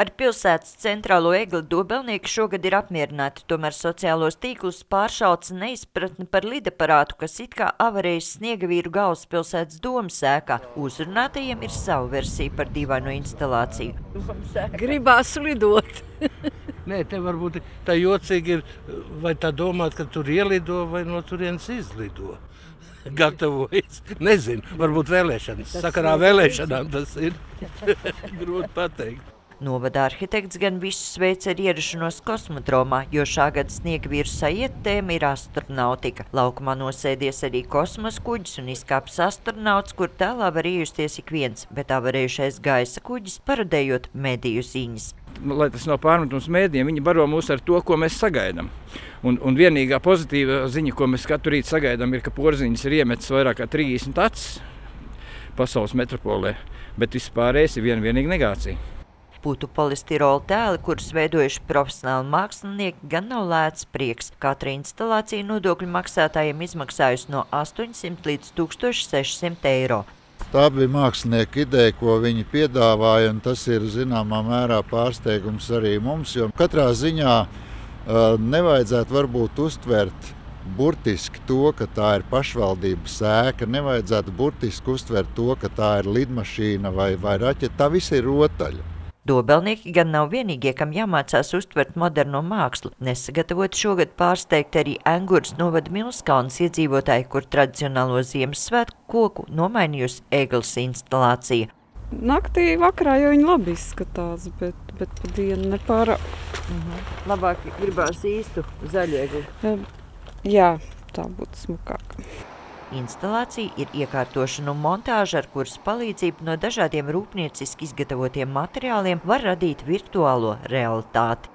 Ar pilsētas centrālo egli dobelnieki šogad ir apmierināti, tomēr sociālos tīklus pāršauca neizpratne par lidaparātu, kas it kā avarējis Sniegavīru galvaspilsētas domas ēkā. Uzrunātajiem ir sava versija par dīvaino instalāciju. Gribās lidot. Nē, te varbūt tā jocīgi ir, vai tā domāt, ka tur ielido vai no turienes izlido. Gatavojas. Nezinu, varbūt vēlēšanas. Sakarā vēlēšanām tas ir grūti pateikt. Novada arhitekts gan visus sveic ar ierašanos kosmodromā, jo šā gada Sniegavīru sajiet tēma ir astronautika. Laukumā nosēdies arī kosmosa kuģis un izkāpis astronauts, kur tēlā var iejusties ik viens, bet avarējušais gaisa kuģis parodējot mediju ziņas. Lai tas nav pārmetums mēdījiem, viņi baro mūs ar to, ko mēs sagaidām. Un vienīgā pozitīva ziņa, ko mēs katru rītu sagaidām, ir, ka Porziņas ir iemetis vairāk kā 30 acis pasaules metropolē, bet vispārējais ir vienīga negācija. Putu polistirola tēli, kurus veidojuši profesionāli mākslinieki, gan nav lēts prieks. Katra instalācija nodokļu maksātājiem izmaksājusi no 800 līdz 1600 eiro. Tā bija mākslinieka ideja, ko viņi piedāvāja, un tas ir zināmā mērā pārsteigums arī mums, jo katrā ziņā nevajadzētu varbūt uztvert burtiski to, ka tā ir pašvaldības ēka, nevajadzētu burtiski uztvert to, ka tā ir lidmašīna vai raķeta, tā viss ir rotaļa. Dobelnieki gan nav vienīgie, kam jāmācās uztvert moderno mākslu. Nesagatavot šogad pārsteigt arī Engures novada Milskalnes iedzīvotāji, kur tradicionālo Ziemassvētku koku nomainījusi egles instalācija. Naktī vakarā jau viņi labi izskatās, bet pa dienu nepārāk. Labāk gribās īstu zaļu egli. Jā, tā būtu smukāk. Instalācija ir iekārtošana un montāža, ar kuras palīdzību no dažādiem rūpnieciski izgatavotiem materiāliem var radīt virtuālo realitāti.